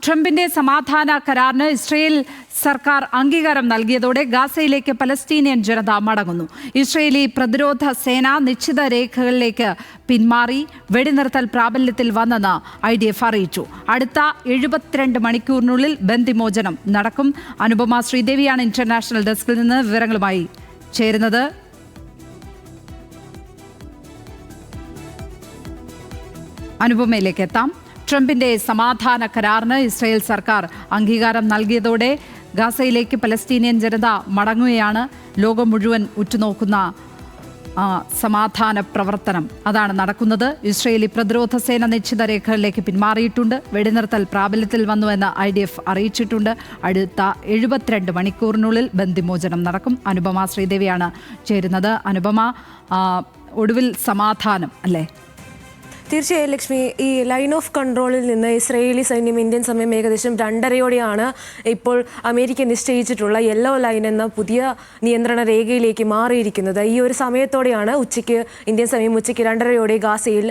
ട്രംപിന്റെ സമാധാന കരാറിന് ഇസ്രയേൽ സർക്കാർ അംഗീകാരം നൽകിയതോടെ ഗാസയിലേക്ക് പലസ്തീനിയൻ ജനത മടങ്ങുന്നു. ഇസ്രയേലി പ്രതിരോധ സേന നിശ്ചിത രേഖകളിലേക്ക് പിന്മാറി വെടിനിർത്തൽ പ്രാബല്യത്തിൽ വന്നെന്ന് IDF അറിയിച്ചു. അടുത്ത 72 മണിക്കൂറിനുള്ളിൽ ബന്ദിമോചനം നടക്കും. അനുപമ ശ്രീദേവിയാണ് ഇന്റർനാഷണൽ ഡെസ്കിൽ നിന്ന് വിവരങ്ങളുമായി ചേരുന്നത്. അനുപമയിലേക്ക് എത്താം. ട്രംപിന്റെ സമാധാന കരാറിന് ഇസ്രയേൽ സർക്കാർ അംഗീകാരം നൽകിയതോടെ ഗാസയിലേക്ക് പലസ്തീനിയൻ ജനത മടങ്ങുകയാണ്. ലോകം മുഴുവൻ ഉറ്റുനോക്കുന്ന സമാധാന പ്രവർത്തനം അതാണ് നടക്കുന്നത്. ഇസ്രയേലി പ്രതിരോധ സേന നിശ്ചിത രേഖകളിലേക്ക് പിന്മാറിയിട്ടുണ്ട്. വെടിനിർത്തൽ പ്രാബല്യത്തിൽ വന്നുവെന്ന് IDF അറിയിച്ചിട്ടുണ്ട്. അടുത്ത 72 മണിക്കൂറിനുള്ളിൽ ബന്ദിമോചനം നടക്കും. അനുപമ ശ്രീദേവിയാണ് ചേരുന്നത്. അനുപമ, ഒടുവിൽ സമാധാനം അല്ലേ? തീർച്ചയായും ലക്ഷ്മി, ഈ ലൈൻ ഓഫ് കൺട്രോളിൽ നിന്ന് ഇസ്രയേലി സൈന്യം ഇന്ത്യൻ സമയം ഏകദേശം 2:30 ഇപ്പോൾ അമേരിക്ക നിശ്ചയിച്ചിട്ടുള്ള യെല്ലോ ലൈൻ എന്ന പുതിയ നിയന്ത്രണ രേഖയിലേക്ക് മാറിയിരിക്കുന്നത്. ഈ ഒരു സമയത്തോടെയാണ് ഇന്ത്യൻ സമയം ഉച്ചയ്ക്ക് 2:30 ഗാസയിൽ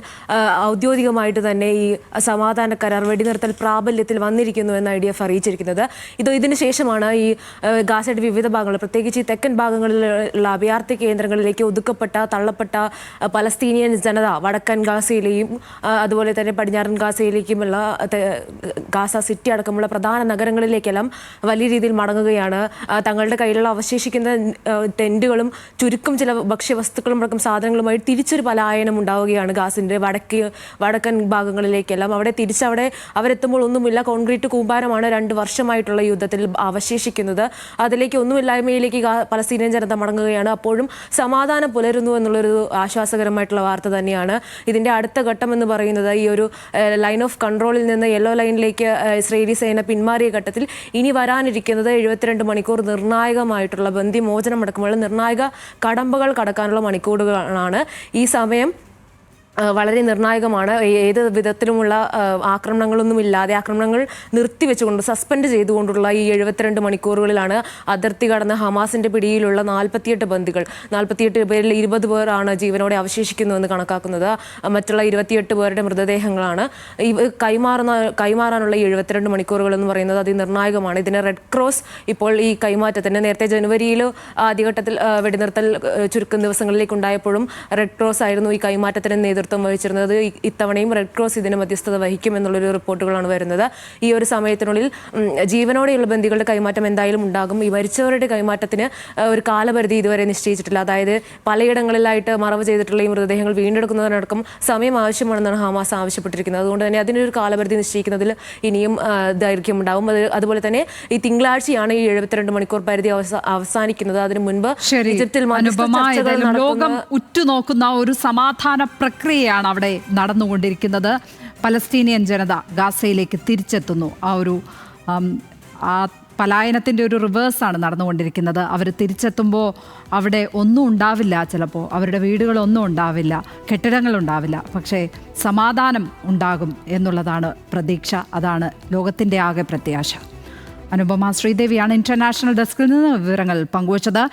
ഔദ്യോഗികമായിട്ട് തന്നെ ഈ സമാധാന കരാർ വെടിനിർത്തൽ പ്രാബല്യത്തിൽ വന്നിരിക്കുന്നുവെന്ന് IDF അറിയിച്ചിരിക്കുന്നത്. ഇതിനു ശേഷമാണ് ഈ ഗാസയുടെ വിവിധ ഭാഗങ്ങൾ, പ്രത്യേകിച്ച് ഈ തെക്കൻ ഭാഗങ്ങളിലുള്ള അഭയാർത്ഥി കേന്ദ്രങ്ങളിലേക്ക് ഒതുക്കപ്പെട്ട തള്ളപ്പെട്ട പലസ്തീനിയൻ ജനത വടക്കൻ ഗാസയിലെയും അതുപോലെ തന്നെ പടിഞ്ഞാറൻ ഗാസയിലേക്കുമുള്ള ഗാസ സിറ്റി അടക്കമുള്ള പ്രധാന നഗരങ്ങളിലേക്കെല്ലാം വലിയ രീതിയിൽ മടങ്ങുകയാണ്. തങ്ങളുടെ കയ്യിലുള്ള അവശേഷിക്കുന്ന ടെന്റുകളും ചുരുക്കം ചില ഭക്ഷ്യവസ്തുക്കളും അടക്കം സാധനങ്ങളുമായി തിരിച്ചൊരു പലായനം ഉണ്ടാവുകയാണ് ഗാസിന്റെ വടക്കൻ ഭാഗങ്ങളിലേക്കെല്ലാം. അവിടെ അവരെത്തുമ്പോൾ ഒന്നുമില്ല, കോൺക്രീറ്റ് കൂമ്പാരമാണ് 2 വർഷമായിട്ടുള്ള യുദ്ധത്തിൽ അവശേഷിക്കുന്നത്. അതിലേക്ക് ഒന്നുമില്ലായ്മയിലേക്ക് പലസ്തീനിയൻ ജനത മടങ്ങുകയാണ്. അപ്പോഴും സമാധാനം പുലരുന്നു എന്നുള്ളൊരു ആശ്വാസകരമായിട്ടുള്ള വാർത്ത തന്നെയാണ്. ഇതിന്റെ അടുത്ത എന്ന് പറയുന്നത് ഈ ഒരു ലൈൻ ഓഫ് കൺട്രോളിൽ നിന്ന് യെല്ലോ ലൈനിലേക്ക് ഇസ്രയേലി സേന പിന്മാറിയ ഘട്ടത്തിൽ ഇനി വരാനിരിക്കുന്നത് 72 മണിക്കൂർ നിർണായകമായിട്ടുള്ള ബന്ദിമോചനം അടക്കമുള്ള നിർണായക കടമ്പകൾ കടക്കാനുള്ള മണിക്കൂറുകളാണ്. ഈ സമയം വളരെ നിർണായകമാണ്. ഏത് വിധത്തിലുമുള്ള ആക്രമണങ്ങളൊന്നുമില്ലാതെ, ആക്രമണങ്ങൾ നിർത്തിവെച്ചുകൊണ്ട് സസ്പെൻഡ് ചെയ്തുകൊണ്ടുള്ള ഈ 72 മണിക്കൂറുകളിലാണ് അതിർത്തി കടന്ന് ഹമാസിന്റെ പിടിയിലുള്ള 48 ബന്ദികൾ, 48 പേരിൽ 20 പേരാണ് ജീവനോടെ അവശേഷിക്കുന്നുവെന്ന് കണക്കാക്കുന്നത്. മറ്റുള്ള 28 പേരുടെ മൃതദേഹങ്ങളാണ് കൈമാറാനുള്ള 72 മണിക്കൂറുകൾ എന്ന് പറയുന്നത് അതിനിർണായകമാണ്. ഇതിന് റെഡ് ക്രോസ് ഇപ്പോൾ ഈ കൈമാറ്റത്തിന് നേരത്തെ ജനുവരിയിൽ ആദ്യഘട്ടത്തിൽ വെടിനിർത്തൽ ചുരുക്കം ദിവസങ്ങളിലേക്ക് ഉണ്ടായപ്പോഴും റെഡ് ക്രോസ് ആയിരുന്നു ഈ കൈമാറ്റത്തിന് നേതൃത്വം വഹിച്ചിരുന്നത്. ഇത്തവണയും റെഡ് ക്രോസ് ഇതിന് മധ്യസ്ഥത വഹിക്കുമെന്നുള്ളൊരു റിപ്പോർട്ടുകളാണ് വരുന്നത്. ഈ ഒരു സമയത്തിനുള്ളിൽ ജീവനോടെയുള്ള ബന്ദികളുടെ കൈമാറ്റം എന്തായാലും ഉണ്ടാകും. ഈ മരിച്ചവരുടെ കൈമാറ്റത്തിന് ഒരു കാലപരിധി ഇതുവരെ നിശ്ചയിച്ചിട്ടില്ല. അതായത് പലയിടങ്ങളിലായിട്ട് മറവ് ചെയ്തിട്ടുള്ള ഈ മൃതദേഹങ്ങൾ വീണ്ടെടുക്കുന്നതിനടക്കം സമയം ആവശ്യമാണെന്നാണ് ഹമാസ് ആവശ്യപ്പെട്ടിരിക്കുന്നത്. അതുകൊണ്ട് തന്നെ അതിനൊരു കാലപരിധി നിശ്ചയിക്കുന്നതിൽ ഇനിയും ദൈർഘ്യം ഉണ്ടാകും. അതുപോലെ തന്നെ ഈ തിങ്കളാഴ്ചയാണ് ഈ 72 മണിക്കൂർ പരിധി അവസാനിക്കുന്നത്. അതിനു മുൻപ് ഈജിപ്തിൽ ലോകം ഉറ്റുനോക്കുന്ന ഒരു സമാധാന പ്രക്രിയയാണ് അവിടെ നടന്നുകൊണ്ടിരിക്കുന്നത്. പലസ്തീനിയൻ ജനത ഗാസയിലേക്ക് തിരിച്ചെത്തുന്നു. ആ പലായനത്തിൻ്റെ ഒരു റിവേഴ്സാണ് നടന്നുകൊണ്ടിരിക്കുന്നത്. അവർ തിരിച്ചെത്തുമ്പോൾ അവിടെ ഒന്നും ഉണ്ടാവില്ല, ചിലപ്പോൾ അവരുടെ വീടുകളൊന്നും ഉണ്ടാവില്ല, കെട്ടിടങ്ങളുണ്ടാവില്ല, പക്ഷേ സമാധാനം ഉണ്ടാകും എന്നുള്ളതാണ് പ്രതീക്ഷ. അതാണ് ലോകത്തിൻ്റെ ആകെ പ്രത്യാശ. അനുപമ ശ്രീദേവിയാണ് ഇന്റർനാഷണൽ ഡെസ്കിൽ നിന്ന് വിവരങ്ങൾ പങ്കുവച്ചത്.